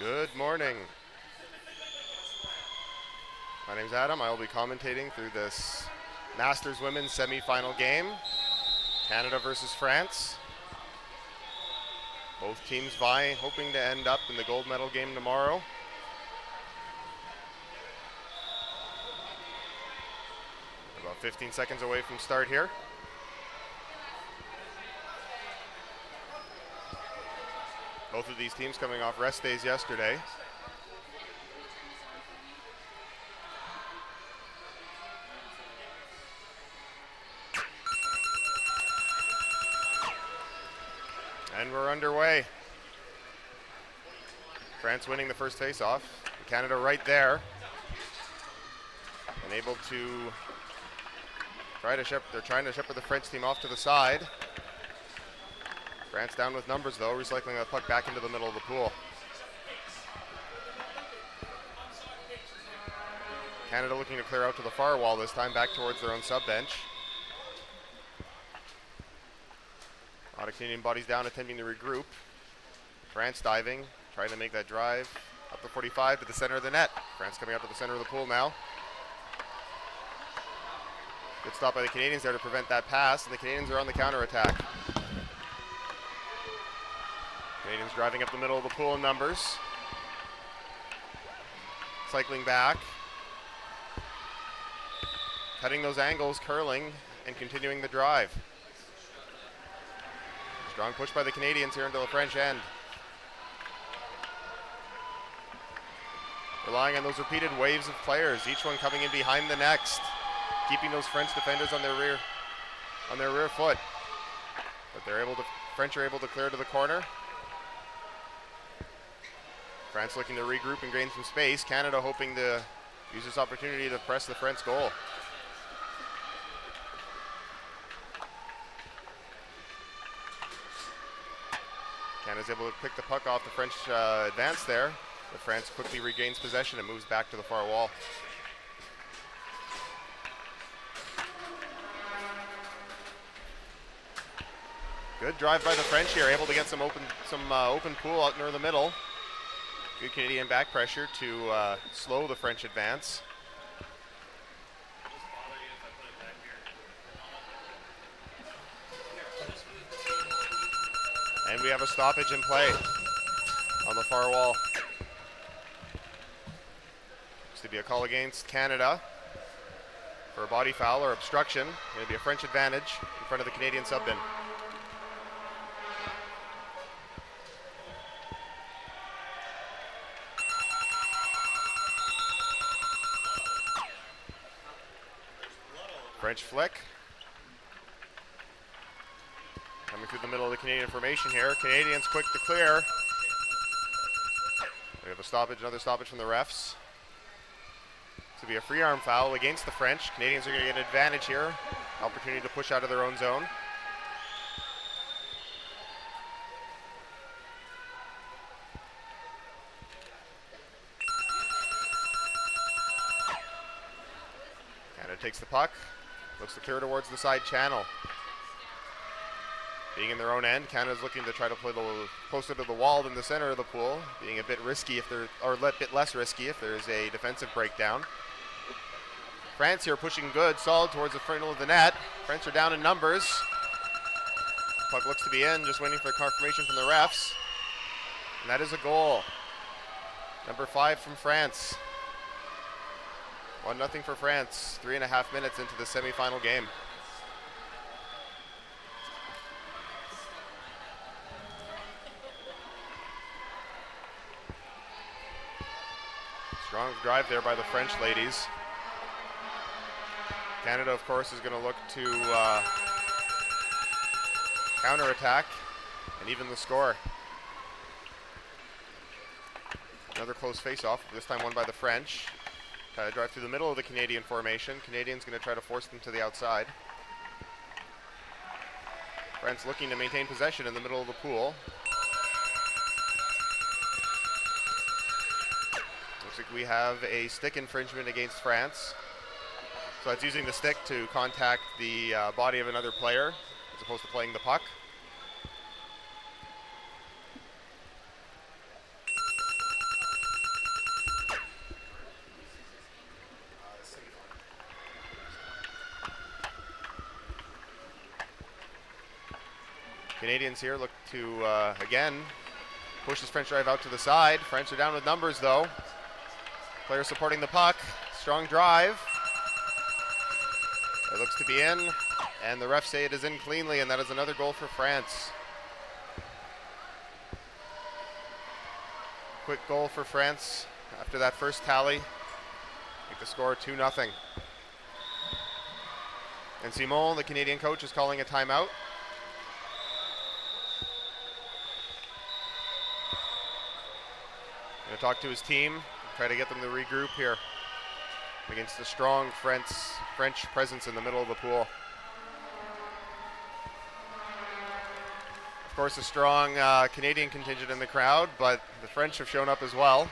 Good morning. My name's Adam. I will be commentating through this Masters Women's semi-final game, Canada versus France. Both teams vying, hoping to end up in the gold medal game tomorrow. About 15 seconds away from start here. Both of these teams coming off rest days yesterday. And we're underway. France winning the first face-off. Canada right there. And able to they're trying to shepherd the French team off to the side. France down with numbers though, recycling the puck back into the middle of the pool. Canada looking to clear out to the far wall this time, back towards their own sub-bench. A lot of Canadian bodies down, attempting to regroup. France diving, trying to make that drive up the 45 to the center of the net. France coming up to the center of the pool now. Good stop by the Canadians there to prevent that pass, and the Canadians are on the counter-attack. Canadians driving up the middle of the pool in numbers. Cycling back. Cutting those angles, curling, and continuing the drive. Strong push by the Canadians here into the French end. Relying on those repeated waves of players, each one coming in behind the next, keeping those French defenders on their rear foot. But French are able to clear to the corner. France looking to regroup and gain some space. Canada hoping to use this opportunity to press the French goal. Canada's able to pick the puck off the French advance there, but France quickly regains possession and moves back to the far wall. Good drive by the French here, able to get some open pool out near the middle. Good Canadian back pressure to slow the French advance. And we have a stoppage in play on the far wall. Looks to be a call against Canada for a body foul or obstruction. Going to be a French advantage in front of the Canadian sub-bin. French flick. Coming through the middle of the Canadian formation here. Canadians quick to clear. We have a stoppage, another stoppage from the refs. This will be a free arm foul against the French. Canadians are going to get an advantage here. Opportunity to push out of their own zone. Canada takes the puck. Looks to clear towards the side channel. Being in their own end, Canada's looking to try to play a little closer to the wall than the center of the pool, being a bit risky or a bit less risky if there's a defensive breakdown. France here pushing good, solid towards the middle of the net. French are down in numbers. Puck looks to be in, just waiting for confirmation from the refs. And that is a goal. Number 5 from France. 1-0 for France, 3.5 minutes into the semi-final game. Strong drive there by the French ladies. Canada, of course, is going to look to counterattack and even the score. Another close face-off, this time won by the French. Drive through the middle of the Canadian formation. Canadians going to try to force them to the outside. France looking to maintain possession in the middle of the pool. Looks like we have a stick infringement against France. So it's using the stick to contact the body of another player as opposed to playing the puck. Canadians here look to, again, push this French drive out to the side. French are down with numbers, though. Player supporting the puck. Strong drive. It looks to be in, and the refs say it is in cleanly, and that is another goal for France. Quick goal for France after that first tally. Make the score 2-0. And Simon, the Canadian coach, is calling a timeout. Going to talk to his team, try to get them to regroup here against the strong French presence in the middle of the pool. Of course, a strong Canadian contingent in the crowd, but the French have shown up as well.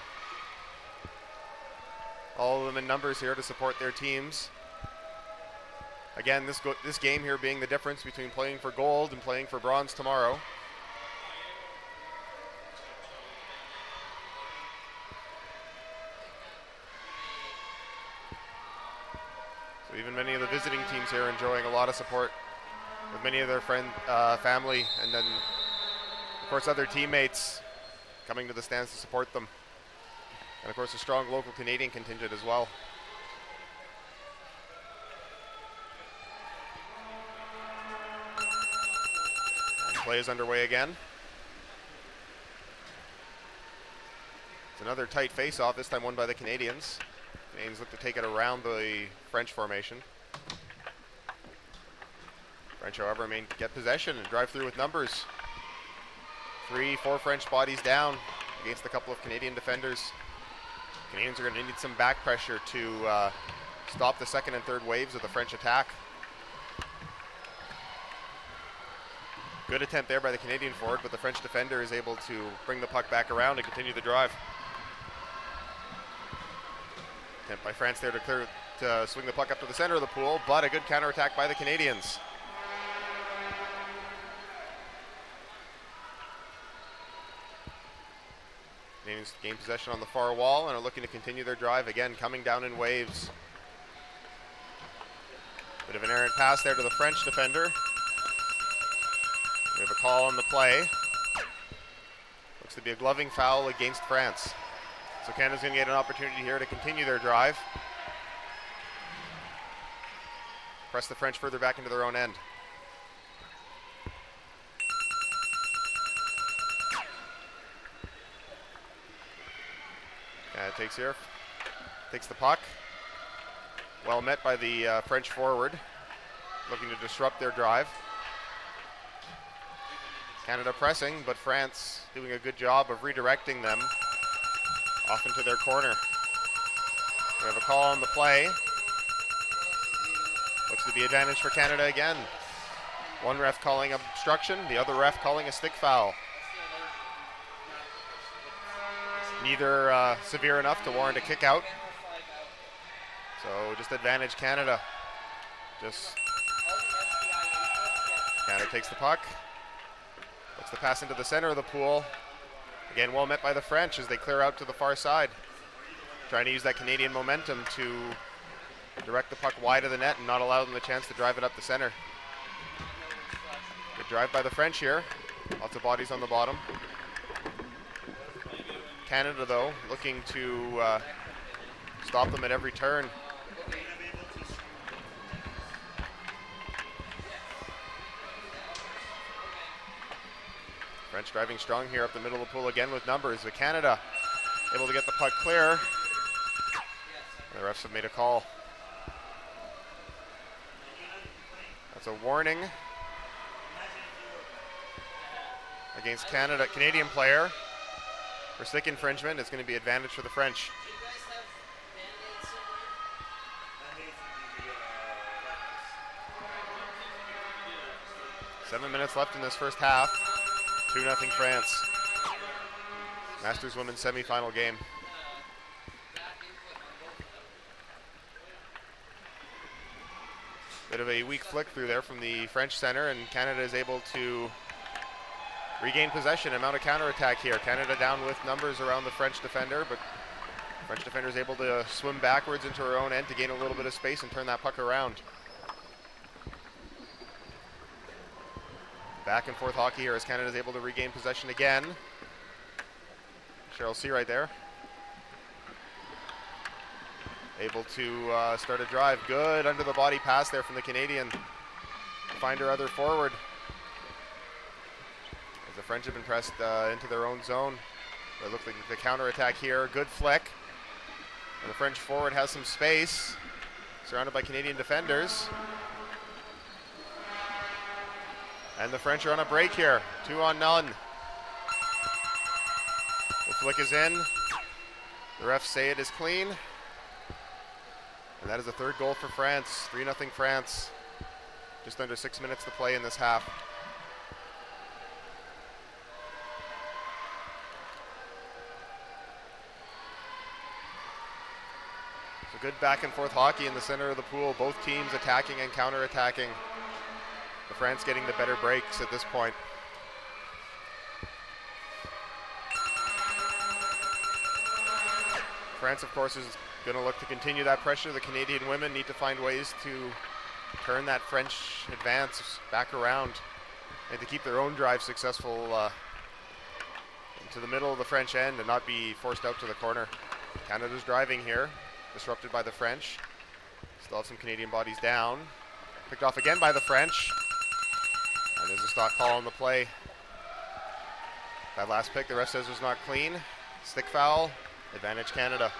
All of them in numbers here to support their teams. Again, this game here being the difference between playing for gold and playing for bronze tomorrow. So even many of the visiting teams here enjoying a lot of support with many of their family, and then of course other teammates coming to the stands to support them. And of course a strong local Canadian contingent as well. And play is underway again. It's another tight face-off, this time won by the Canadians. Canadians look to take it around the French formation. French, however, get possession and drive through with numbers. 3-4 French bodies down against a couple of Canadian defenders. Canadians are going to need some back pressure to stop the second and third waves of the French attack. Good attempt there by the Canadian forward, but the French defender is able to bring the puck back around and continue the drive. Attempt by France there to swing the puck up to the center of the pool, but a good counterattack by the Canadians. Canadians gain possession on the far wall and are looking to continue their drive, again coming down in waves. Bit of an errant pass there to the French defender. We have a call on the play. Looks to be a gloving foul against France. So Canada's going to get an opportunity here to continue their drive. Press the French further back into their own end. Takes the puck. Well met by the French forward, looking to disrupt their drive. Canada pressing, but France doing a good job of redirecting them off into their corner. We have a call on the play. Looks to be advantage for Canada again. One ref calling obstruction, the other ref calling a stick foul. Neither severe enough to warrant a kick out. So just advantage Canada. Canada takes the puck. Looks to pass into the center of the pool. Again, well met by the French as they clear out to the far side. Trying to use that Canadian momentum to direct the puck wide of the net and not allow them the chance to drive it up the center. Good drive by the French here. Lots of bodies on the bottom. Canada, though, looking to stop them at every turn. French driving strong here up the middle of the pool again with numbers, but Canada able to get the puck clear. The refs have made a call. That's a warning against Canadian player. For stick infringement, it's going to be advantage for the French. Seven minutes left in this first half. 2-0 France. Masters Women's semifinal game. Bit of a weak flick through there from the French center, and Canada is able to regain possession and mount a counterattack here. Canada down with numbers around the French defender, but French defender is able to swim backwards into her own end to gain a little bit of space and turn that puck around. Back and forth hockey here as Canada is able to regain possession again. Cheryl C right there. Able to start a drive. Good under the body pass there from the Canadian. Find her other forward. As the French have been pressed into their own zone. They look like the counterattack here. Good flick. And the French forward has some space. Surrounded by Canadian defenders. And the French are on a break here. 2-on-none. The flick is in. The refs say it is clean. And that is a third goal for France. 3-0 France. Just under 6 minutes to play in this half. So good back and forth hockey in the center of the pool. Both teams attacking and counter-attacking. The France getting the better breaks at this point. France, of course, is going to look to continue that pressure. The Canadian women need to find ways to turn that French advance back around and to keep their own drive successful into the middle of the French end and not be forced out to the corner. Canada's driving here, disrupted by the French. Still have some Canadian bodies down. Picked off again by the French. And there's a stock call on the play. That last pick, the ref says was not clean. Stick foul, advantage Canada.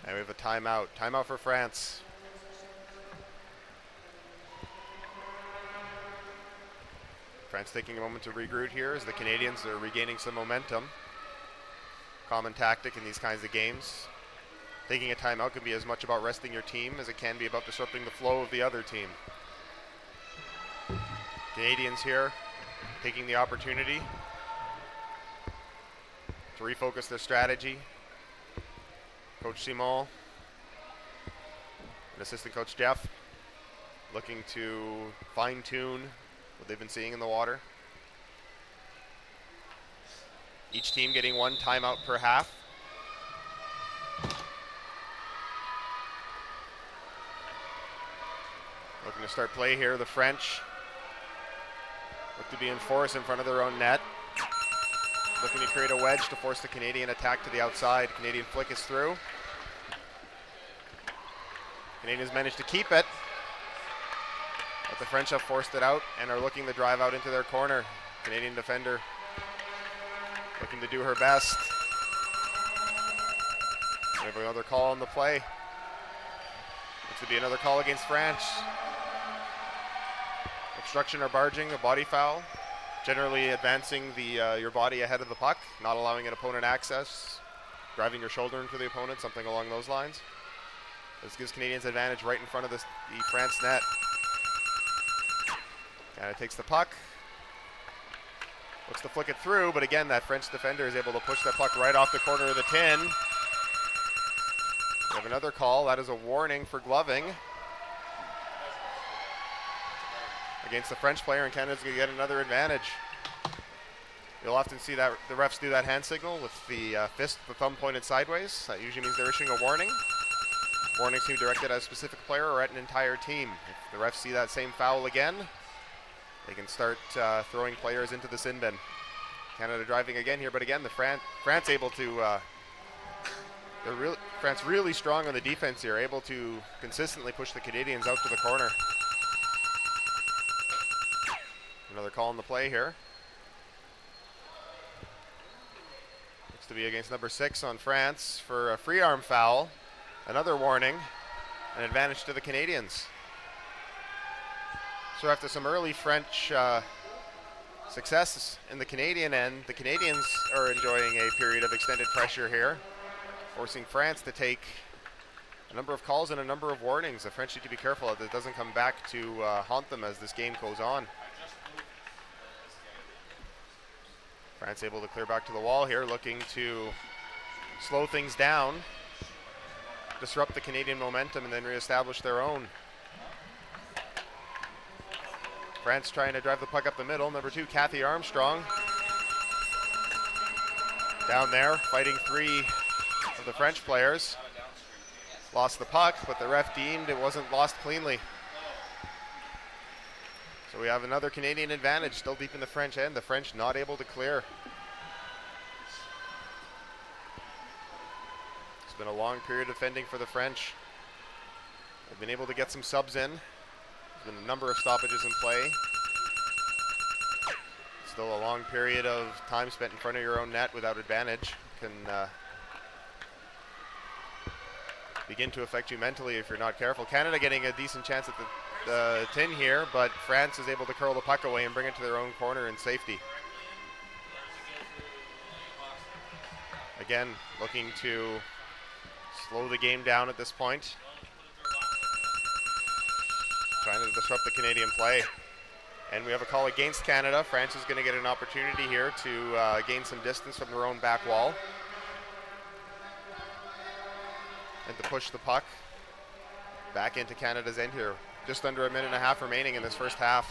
And we have a timeout. Timeout for France. France taking a moment to regroup here as the Canadians are regaining some momentum. Common tactic in these kinds of games. Taking a timeout can be as much about resting your team as it can be about disrupting the flow of the other team. Canadians here taking the opportunity to refocus their strategy. Coach Simon and assistant coach Jeff looking to fine-tune what they've been seeing in the water. Each team getting one timeout per half. Looking to start play here, the French look to be in force in front of their own net. Looking to create a wedge to force the Canadian attack to the outside. Canadian flick is through. Canadians managed to keep it, but the French have forced it out and are looking to drive out into their corner. Canadian defender looking to do her best. We have another call on the play. Looks to be another call against France. Obstruction or barging, a body foul. Generally advancing your body ahead of the puck, not allowing an opponent access. Driving your shoulder into the opponent, something along those lines. This gives Canadians advantage right in front of the France net. Canada takes the puck. Looks to flick it through, but again, that French defender is able to push that puck right off the corner of the tin. We have another call. That is a warning for gloving against the French player, and Canada's going to get another advantage. You'll often see that the refs do that hand signal with the fist, the thumb pointed sideways. That usually means they're issuing a warning. Warnings can be directed at a specific player or at an entire team. If the refs see that same foul again, they can start throwing players into the sin bin. Canada driving again here, but again, the France able to, France really strong on the defense here, able to consistently push the Canadians out to the corner. Another call on the play here. Looks to be against number 6 on France for a free arm foul. Another warning, an advantage to the Canadians. So after some early French success in the Canadian end, the Canadians are enjoying a period of extended pressure here, forcing France to take a number of calls and a number of warnings. The French need to be careful that it doesn't come back to haunt them as this game goes on. France able to clear back to the wall here, looking to slow things down, disrupt the Canadian momentum, and then reestablish their own. France trying to drive the puck up the middle. Number 2, Kathy Armstrong. Down there, fighting three of the French players. Lost the puck, but the ref deemed it wasn't lost cleanly. So we have another Canadian advantage, still deep in the French end. The French not able to clear. It's been a long period of defending for the French. They've been able to get some subs in. There's been a number of stoppages in play. Still a long period of time spent in front of your own net without advantage can begin to affect you mentally if you're not careful. Canada getting a decent chance at the tin here, but France is able to curl the puck away and bring it to their own corner in safety. Again, looking to slow the game down at this point. Trying to disrupt the Canadian play. And we have a call against Canada. France is going to get an opportunity here to gain some distance from their own back wall. And to push the puck back into Canada's end here. Just under a minute and a half remaining in this first half.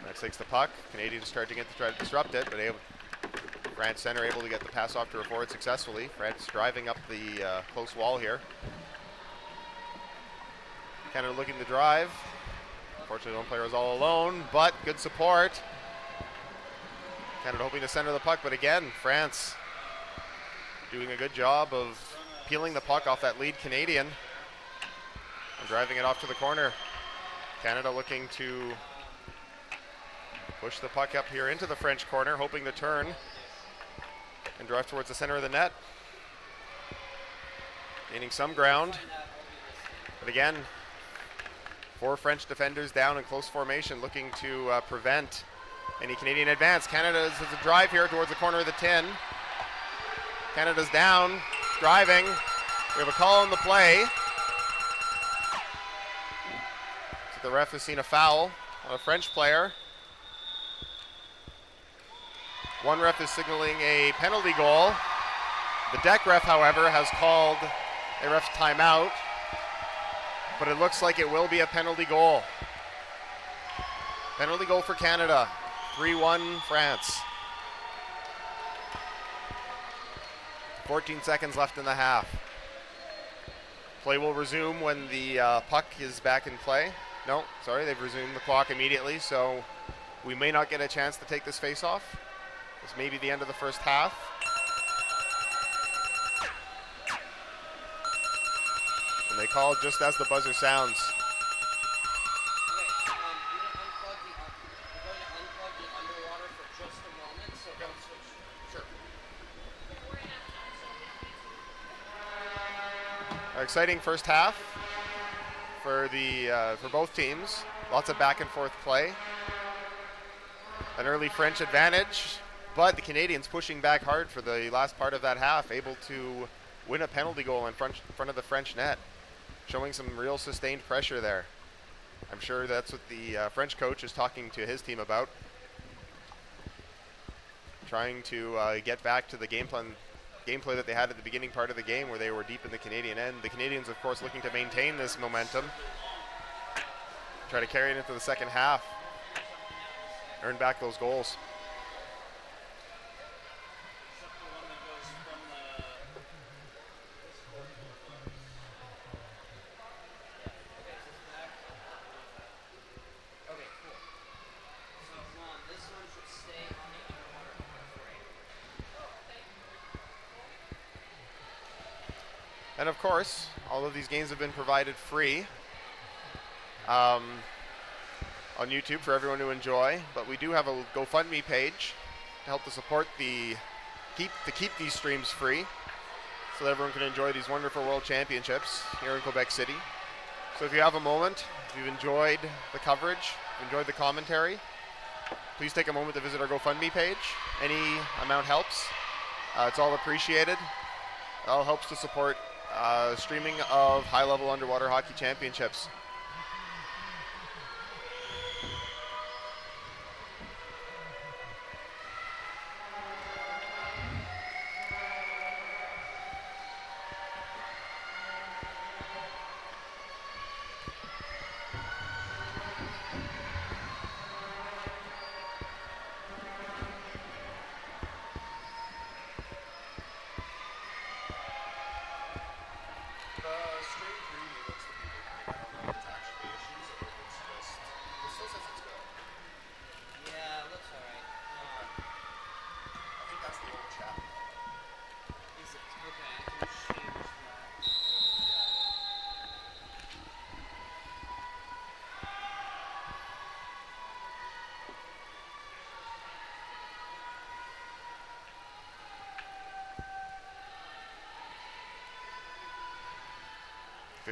France takes the puck. Canadians charging it to try to disrupt it, but France center able to get the pass off to her forward successfully. France driving up the close wall here. Canada looking to drive. Unfortunately, one player is all alone, but good support. Canada hoping to center the puck, but again, France doing a good job of peeling the puck off that lead Canadian and driving it off to the corner. Canada looking to push the puck up here into the French corner, hoping to turn and drive towards the center of the net. Gaining some ground. But again, 4 French defenders down in close formation looking to prevent any Canadian advance. Canada has a drive here towards the corner of the tin. Canada's down, driving. We have a call on the play. So the ref has seen a foul on a French player. One ref is signaling a penalty goal. The deck ref, however, has called a ref's timeout, but it looks like it will be a penalty goal. Penalty goal for Canada, 3-1 France. 14 seconds left in the half. Play will resume when the puck is back in play. No, sorry, they've resumed the clock immediately, so we may not get a chance to take this face-off. This may be the end of the first half. And they call just as the buzzer sounds. An exciting first half for both teams. Lots of back and forth play. An early French advantage, but the Canadians pushing back hard for the last part of that half, able to win a penalty goal in front of the French net, showing some real sustained pressure there. I'm sure that's what the French coach is talking to his team about, trying to get back to the gameplay that they had at the beginning part of the game where they were deep in the Canadian end. The Canadians, of course, looking to maintain this momentum, try to carry it into the second half, earn back those goals. And of course, all of these games have been provided free on YouTube for everyone to enjoy. But we do have a GoFundMe page to help to support keep these streams free, so that everyone can enjoy these wonderful World Championships here in Quebec City. So if you have a moment, if you've enjoyed the coverage, enjoyed the commentary, please take a moment to visit our GoFundMe page. Any amount helps. It's all appreciated. It all helps to support streaming of high-level underwater hockey championships.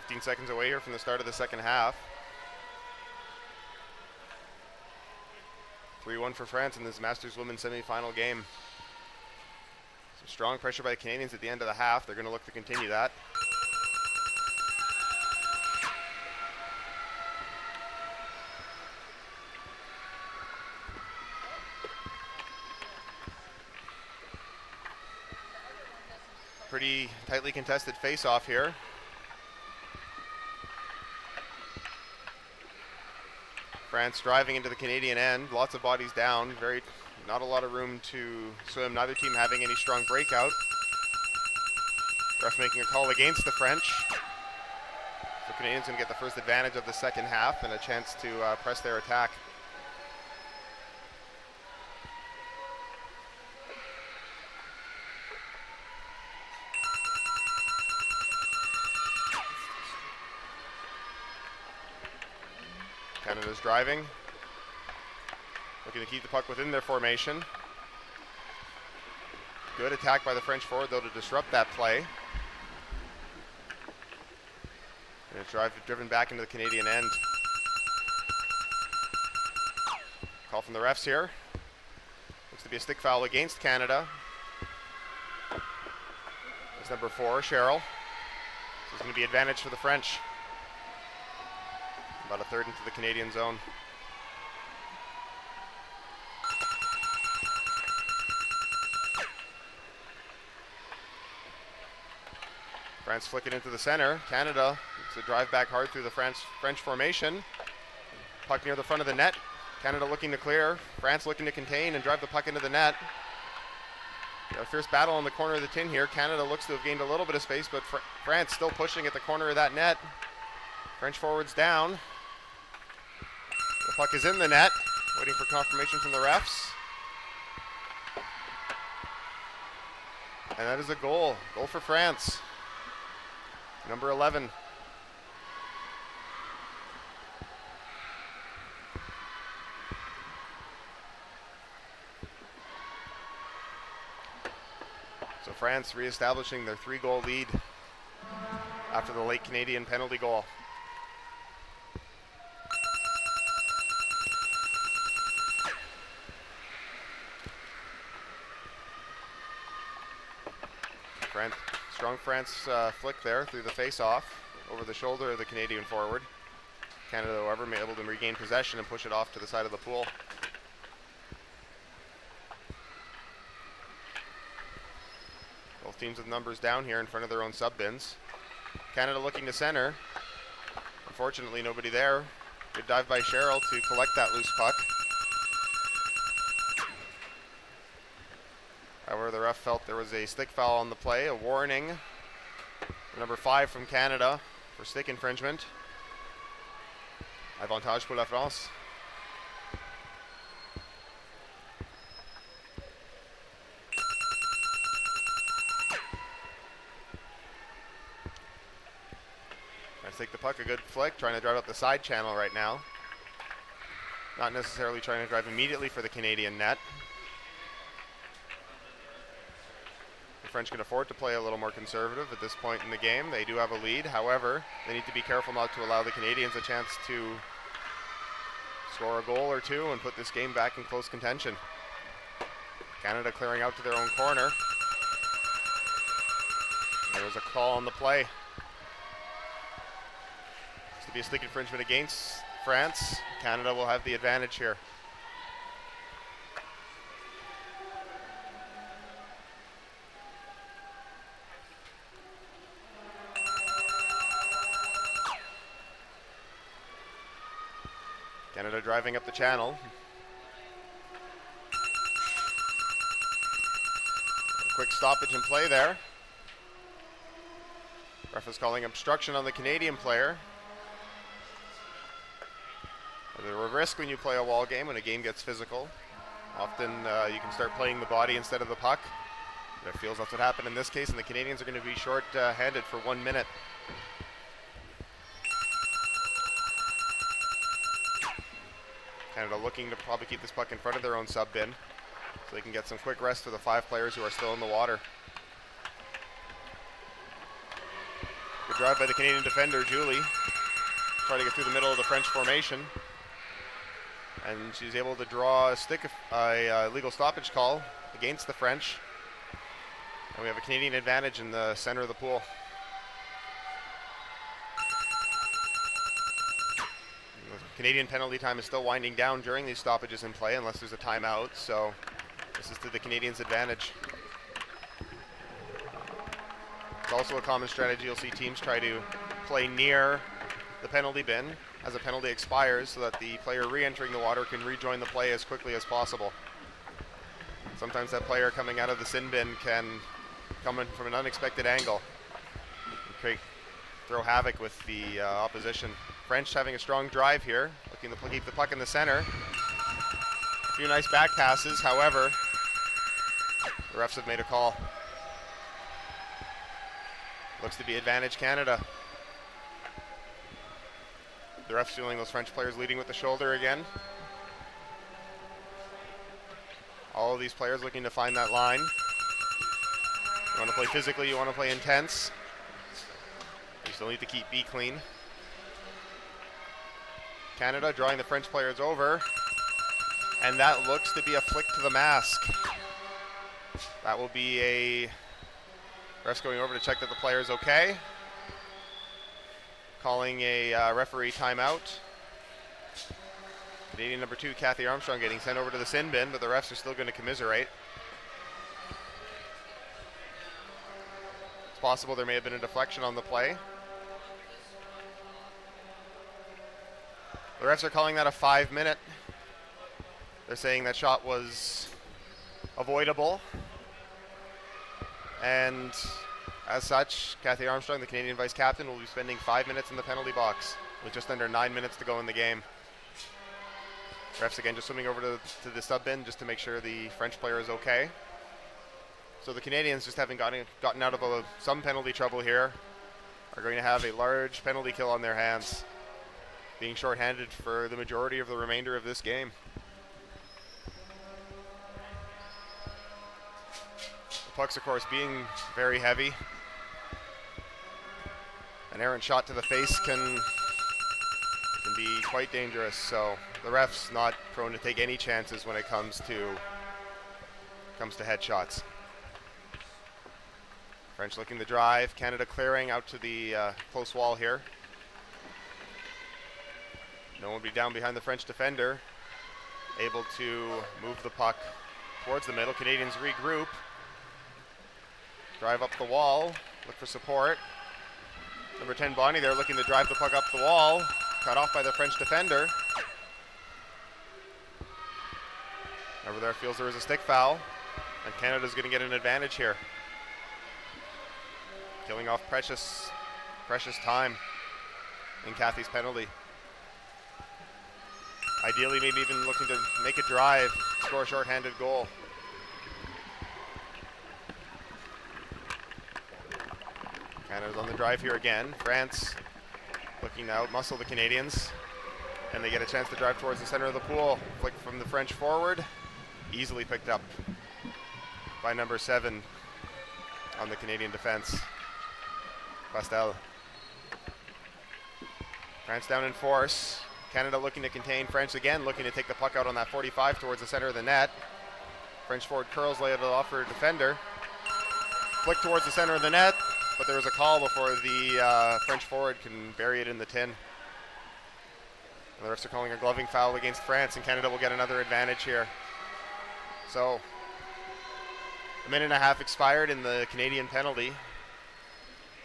15 seconds away here from the start of the second half. 3-1 for France in this Masters Women's semi-final game. Some strong pressure by the Canadians at the end of the half. They're going to look to continue that. Pretty tightly contested face-off here. France driving into the Canadian end, lots of bodies down, not a lot of room to swim, neither team having any strong breakout. Ref making a call against the French. So Canadians going to get the first advantage of the second half and a chance to press their attack. Canada's driving, looking to keep the puck within their formation. Good attack by the French forward, though, to disrupt that play. And it's driven back into the Canadian end. Call from the refs here. Looks to be a stick foul against Canada. It's number 4, Cheryl. So it's going to be advantage for the French. About a third into the Canadian zone. France flick it into the center. Canada to drive back hard through the French formation. Puck near the front of the net. Canada looking to clear. France looking to contain and drive the puck into the net. Got a fierce battle in the corner of the tin here. Canada looks to have gained a little bit of space, but France still pushing at the corner of that net. French forwards down. The puck is in the net, waiting for confirmation from the refs. And that is a goal. Goal for France. Number 11. So France reestablishing their 3-goal lead after the late Canadian penalty goal. Strong France flick there through the face-off over the shoulder of the Canadian forward. Canada, however, able to regain possession and push it off to the side of the pool. Both teams with numbers down here in front of their own sub bins. Canada looking to center. Unfortunately, nobody there. Good dive by Cheryl to collect that loose puck. However, the ref felt there was a stick foul on the play, a warning. Number 5 from Canada for stick infringement. Avantage pour la France. Trying to take the puck, a good flick, trying to drive up the side channel right now. Not necessarily trying to drive immediately for the Canadian net. French can afford to play a little more conservative at this point in the game. They do have a lead. However, they need to be careful not to allow the Canadians a chance to score a goal or two and put this game back in close contention. Canada clearing out to their own corner. There was a call on the play. It's to be a stick infringement against France. Canada will have the advantage here. Canada driving up the channel. A quick stoppage in play there. Ref is calling obstruction on the Canadian player. There's a risk when you play a wall game, when a game gets physical. Often you can start playing the body instead of the puck. It feels that's what happened in this case, and the Canadians are going to be short-handed for 1 minute. Canada looking to probably keep this puck in front of their own sub bin so they can get some quick rest for the 5 players who are still in the water. Good drive by the Canadian defender, Julie. Try to get through the middle of the French formation. And she's able to draw a legal stoppage call against the French. And we have a Canadian advantage in the center of the pool. The Canadian penalty time is still winding down during these stoppages in play unless there's a timeout, so this is to the Canadians' advantage. It's also a common strategy. You'll see teams try to play near the penalty bin as a penalty expires so that the player re-entering the water can rejoin the play as quickly as possible. Sometimes that player coming out of the sin bin can come in from an unexpected angle and throw havoc with the opposition. French having a strong drive here, looking to keep the puck in the center. A few nice back passes, however, the refs have made a call. Looks to be advantage Canada. The refs feeling those French players leading with the shoulder again. All of these players looking to find that line. You want to play physically, you want to play intense. You still need to keep B clean. Canada drawing the French players over. And that looks to be a flick to the mask. That will be a refs going over to check that the player is okay. Calling a referee timeout. Canadian number 2, Kathy Armstrong, getting sent over to the sin bin, but the refs are still going to commiserate. It's possible there may have been a deflection on the play. The refs are calling that a 5-minute. They're saying that shot was avoidable. And as such, Kathy Armstrong, the Canadian vice captain, will be spending 5 minutes in the penalty box with just under 9 minutes to go in the game. Refs again just swimming over to the sub bin just to make sure the French player is okay. So the Canadians, just having gotten out of some penalty trouble here, are going to have a large penalty kill on their hands, being shorthanded for the majority of the remainder of this game. The pucks, of course, being very heavy. An errant shot to the face can be quite dangerous, so the refs not prone to take any chances when it comes to headshots. French looking to drive, Canada clearing out to the close wall here. No one will be down behind the French defender, able to move the puck towards the middle. Canadians regroup, drive up the wall, look for support. Number 10, Bonnie, there looking to drive the puck up the wall, cut off by the French defender. Over there feels there is a stick foul, and Canada's going to get an advantage here. Killing off precious time in Kathy's penalty. Ideally, maybe even looking to make a drive, score a shorthanded goal. Canada's on the drive here again. France looking to outmuscle the Canadians, and they get a chance to drive towards the center of the pool. Flick from the French forward, easily picked up by number 7 on the Canadian defense, Pastel. France down in force. Canada looking to contain French again, looking to take the puck out on that 45 towards the center of the net. French forward curls, lay it off for a defender. Flick towards the center of the net, but there was a call before the French forward can bury it in the tin. And the refs are calling a gloving foul against France, and Canada will get another advantage here. So, a minute and a half expired in the Canadian penalty.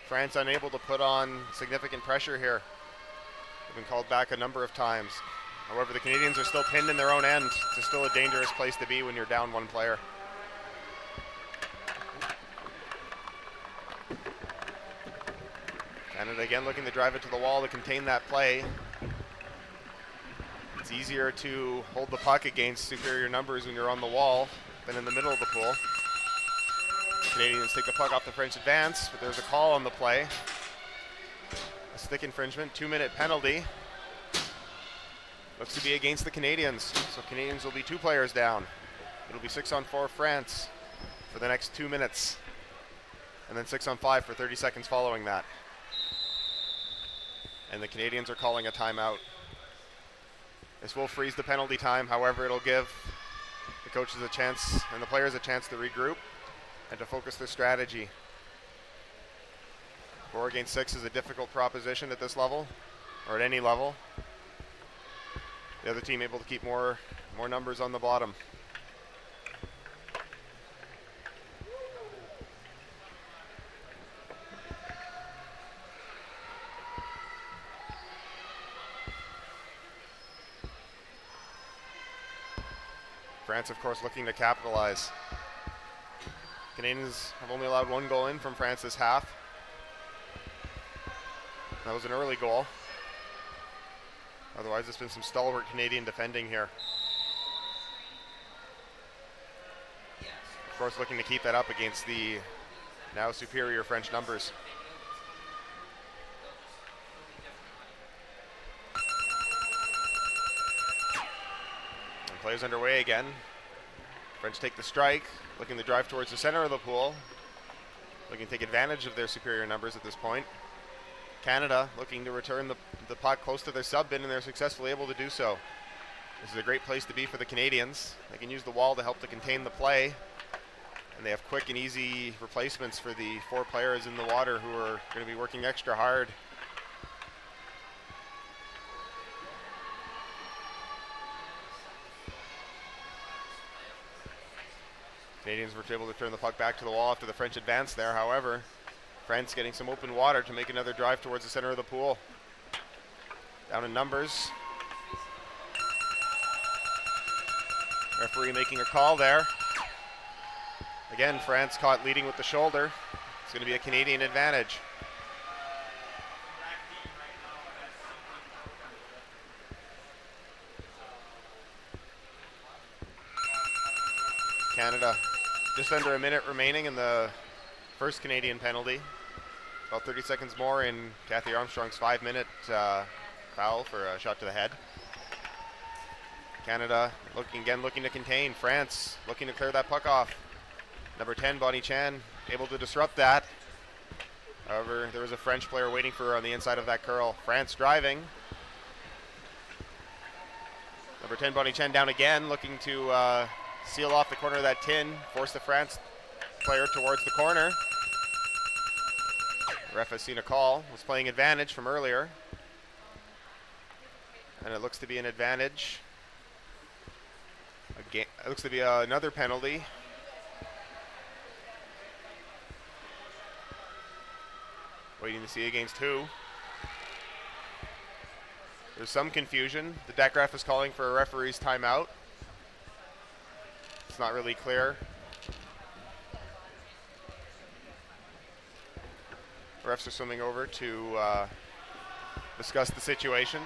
France unable to put on significant pressure here. They've been called back a number of times. However, the Canadians are still pinned in their own end. It's still a dangerous place to be when you're down one player. Canada again looking to drive it to the wall to contain that play. It's easier to hold the puck against superior numbers when you're on the wall than in the middle of the pool. Canadians take the puck off the French advance, but there's a call on the play. A stick infringement, 2-minute penalty. Looks to be against the Canadians, so Canadians will be 2 players down. It'll be 6-on-4 France for the next 2 minutes, and then 6-on-5 for 30 seconds following that. And the Canadians are calling a timeout. This will freeze the penalty time. However, it'll give the coaches a chance and the players a chance to regroup and to focus their strategy. 4 against 6 is a difficult proposition at this level, or at any level. The other team able to keep more numbers on the bottom. France, of course, looking to capitalize. Canadians have only allowed 1 goal in from France this half. That was an early goal. Otherwise, it's been some stalwart Canadian defending here. Of course, looking to keep that up against the now superior French numbers. And play is underway again. French take the strike, looking to drive towards the center of the pool. Looking to take advantage of their superior numbers at this point. Canada looking to return the puck close to their sub bin, and they're successfully able to do so. This is a great place to be for the Canadians. They can use the wall to help to contain the play, and they have quick and easy replacements for the 4 players in the water who are going to be working extra hard. Canadians were able to turn the puck back to the wall after the French advance there. However, France getting some open water to make another drive towards the center of the pool. Down in numbers. Referee making a call there. Again, France caught leading with the shoulder. It's going to be a Canadian advantage. Canada, just under a minute remaining in the first Canadian penalty. About 30 seconds more in Kathy Armstrong's 5-minute foul for a shot to the head. Canada looking to contain. France looking to clear that puck off. Number 10, Bonnie Chan, able to disrupt that. However, there was a French player waiting for her on the inside of that curl. France driving. Number 10, Bonnie Chan down again, looking to seal off the corner of that tin, force the France player towards the corner. The ref has seen a call, was playing advantage from earlier. And it looks to be an advantage. Again, it looks to be another penalty. Waiting to see against who. There's some confusion. The deck ref is calling for a referee's timeout. It's not really clear. The refs are swimming over to discuss the situation.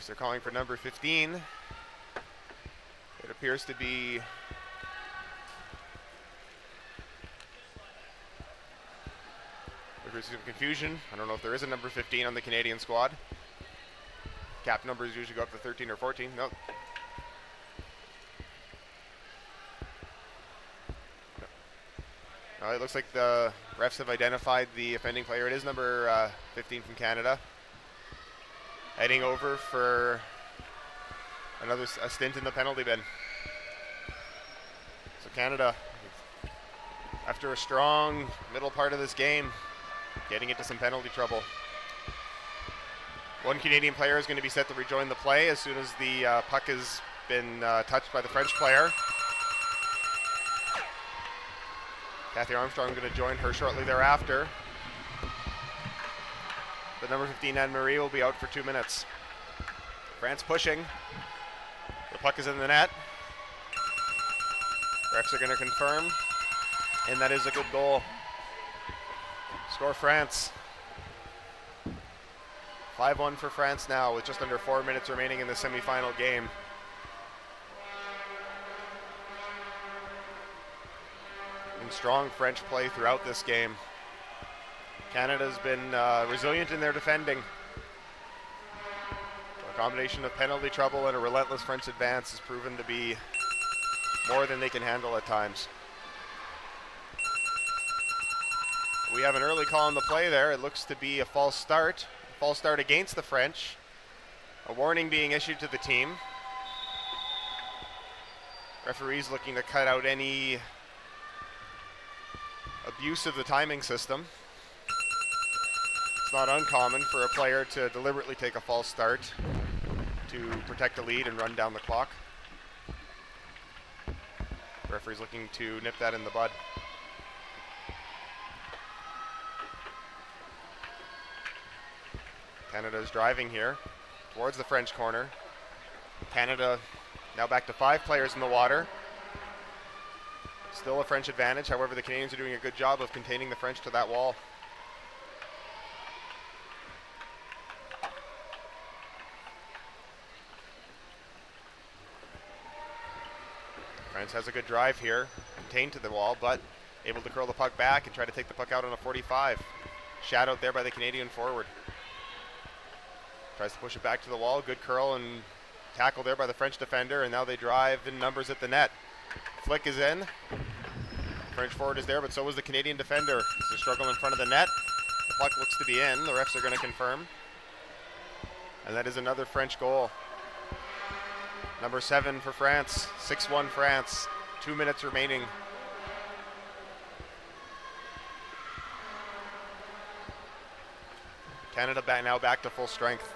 They're calling for number 15. It appears to be some confusion. I don't know if there is a number 15 on the Canadian squad. Cap numbers usually go up to 13 or 14. Nope. It looks like the refs have identified the offending player. It is number 15 from Canada. Heading over for a stint in the penalty bin. So Canada, after a strong middle part of this game, getting into some penalty trouble. One Canadian player is going to be set to rejoin the play as soon as the puck has been touched by the French player. Kathy Armstrong going to join her shortly thereafter. The number 15, Anne-Marie, will be out for 2 minutes. France pushing. The puck is in the net. Refs are going to confirm, and that is a good goal. Score France. 5-1 for France now with just under 4 minutes remaining in the semifinal game. And strong French play throughout this game. Canada's been resilient in their defending. A combination of penalty trouble and a relentless French advance has proven to be more than they can handle at times. We have an early call on the play there. It looks to be a false start. False start against the French. A warning being issued to the team. Referees looking to cut out any abuse of the timing system. It's not uncommon for a player to deliberately take a false start to protect a lead and run down the clock. Referee's looking to nip that in the bud. Canada's driving here towards the French corner. Canada now back to 5 players in the water. Still a French advantage, however the Canadians are doing a good job of containing the French to that wall. France has a good drive here, contained to the wall, but able to curl the puck back and try to take the puck out on a 45. Shadowed there by the Canadian forward. Tries to push it back to the wall. Good curl and tackle there by the French defender, and now they drive in numbers at the net. Flick is in. French forward is there, but so is the Canadian defender. It's a struggle in front of the net. The puck looks to be in. The refs are going to confirm. And that is another French goal. Number 7 for France. 6-1 France. 2 minutes remaining. Canada now back to full strength.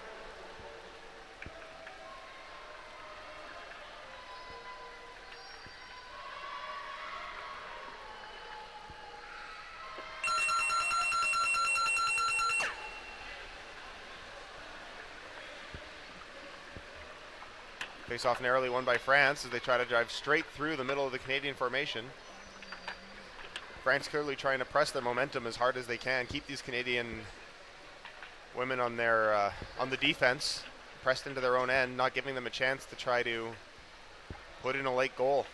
Face off narrowly won by France as they try to drive straight through the middle of the Canadian formation. France clearly trying to press their momentum as hard as they can, keep these Canadian women on their on the defense, pressed into their own end, not giving them a chance to try to put in a late goal.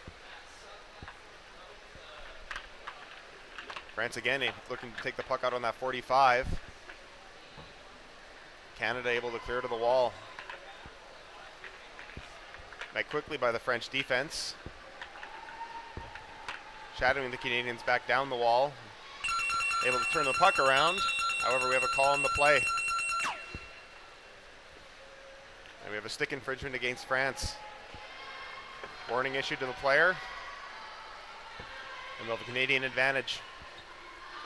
France again looking to take the puck out on that 45. Canada able to clear to the wall. Met quickly by the French defense. Shadowing the Canadians back down the wall. Able to turn the puck around. However, we have a call on the play. And we have a stick infringement against France. Warning issued to the player. And we'll have a Canadian advantage.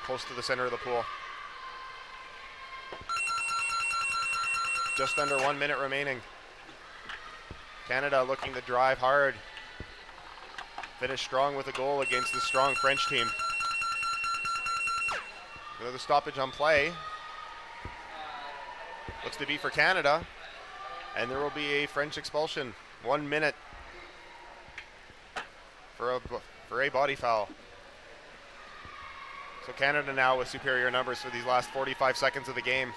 Close to the center of the pool. Just under 1 minute remaining. Canada looking to drive hard. Finish strong with a goal against the strong French team. Another stoppage on play. Looks to be for Canada. And there will be a French expulsion. 1 minute for a body foul. So Canada now with superior numbers for these last 45 seconds of the game.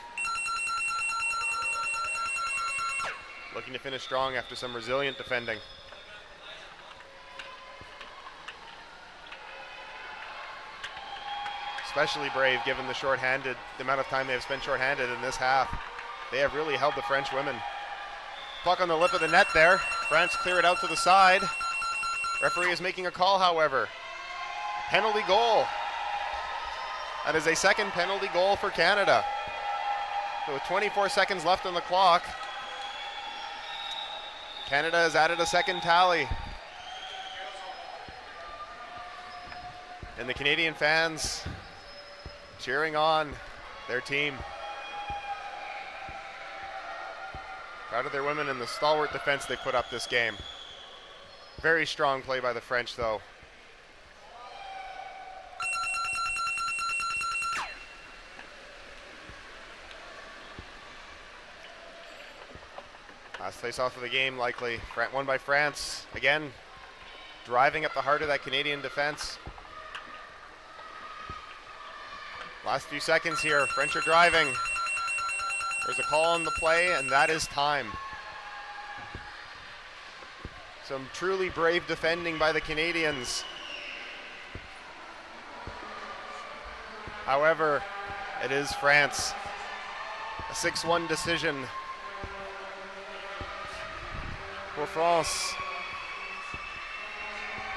Looking to finish strong after some resilient defending. Especially brave given the amount of time they have spent shorthanded in this half. They have really held the French women. Puck on the lip of the net there. France clear it out to the side. Referee is making a call, however. Penalty goal. That is a second penalty goal for Canada. So with 24 seconds left on the clock, Canada has added a second tally. And the Canadian fans cheering on their team. Proud of their women and the stalwart defense they put up this game. Very strong play by the French, though. Last face-off of the game, likely. Won by France. Again, driving at the heart of that Canadian defense. Last few seconds here. French are driving. There's a call on the play, and that is time. Some truly brave defending by the Canadians. However, it is France. A 6-1 decision for France.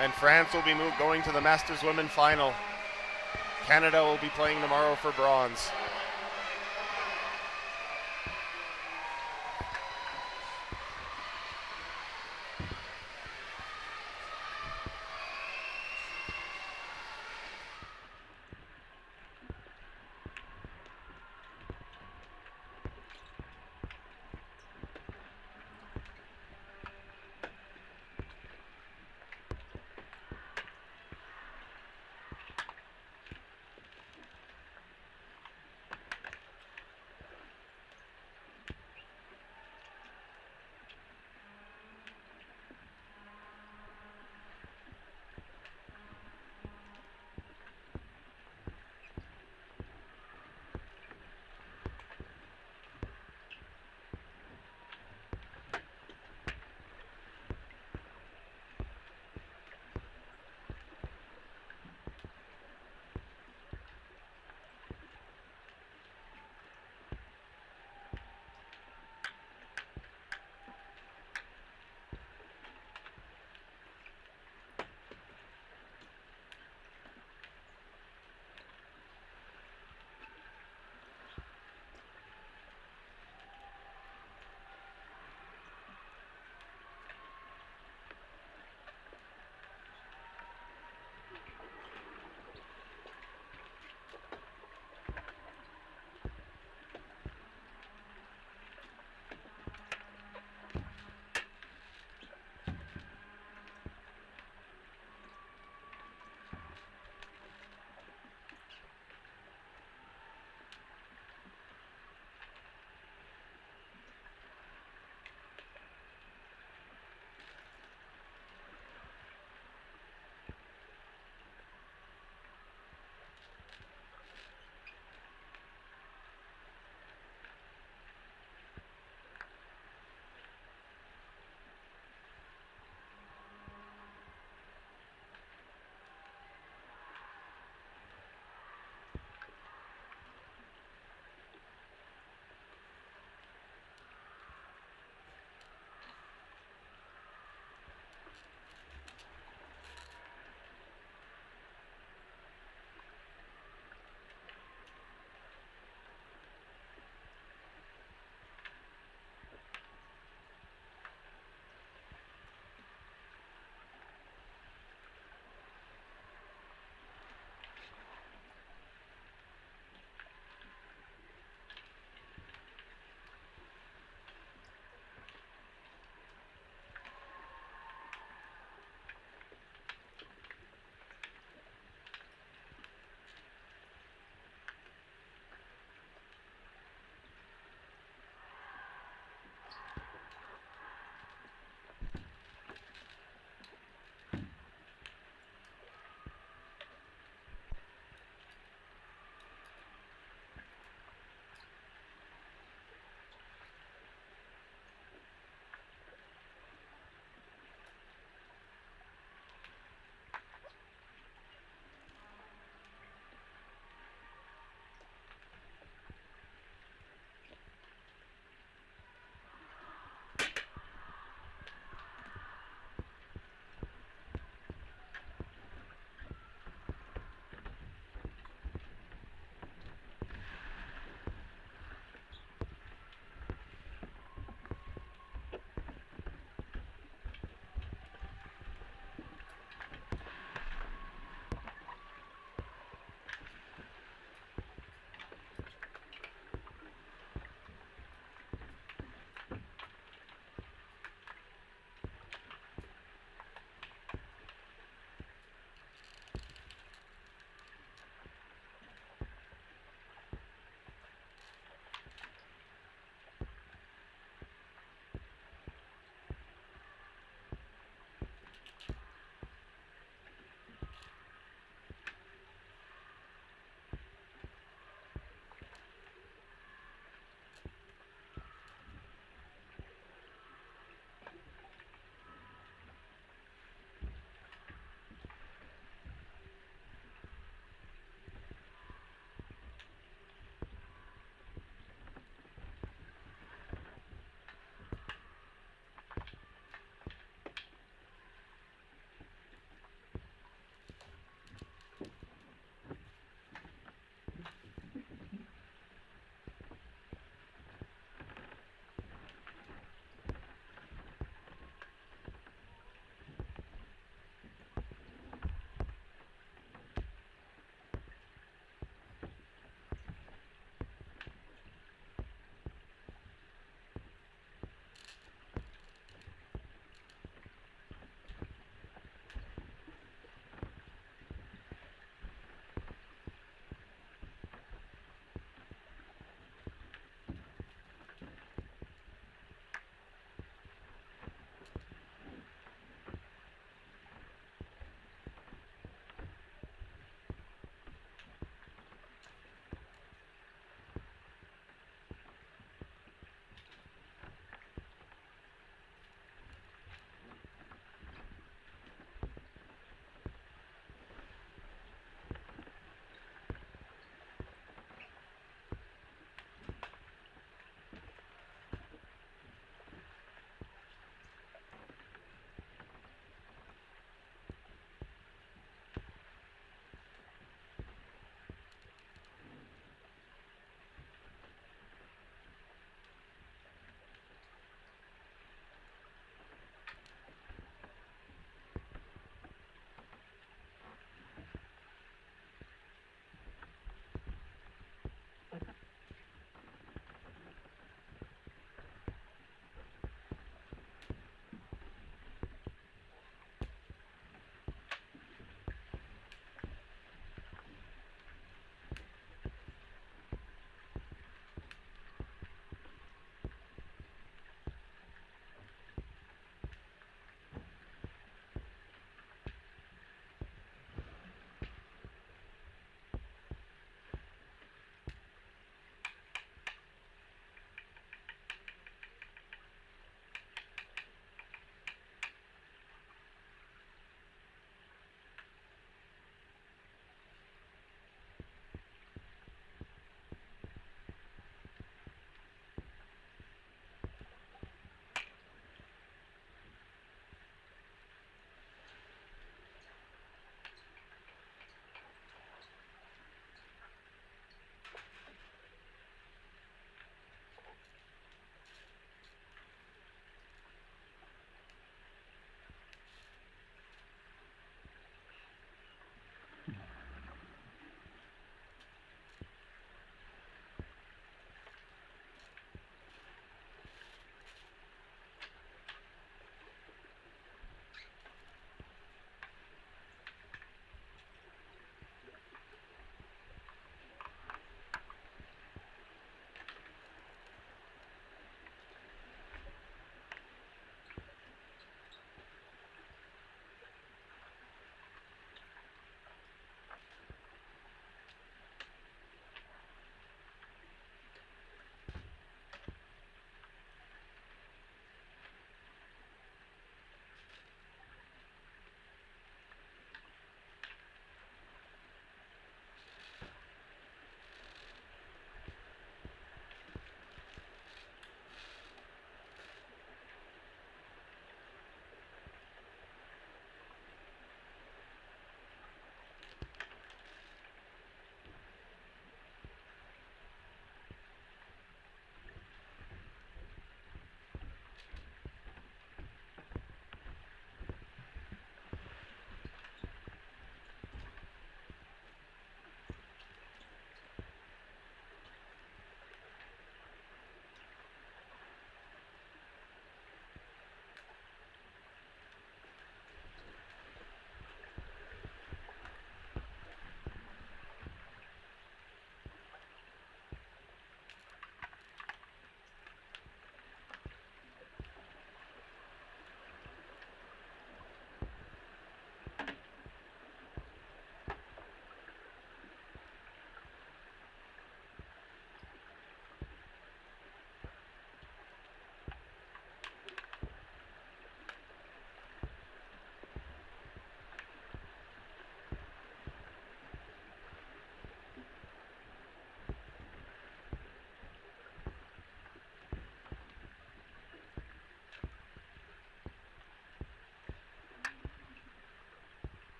And France will be going to the Masters Women Final. Canada will be playing tomorrow for bronze.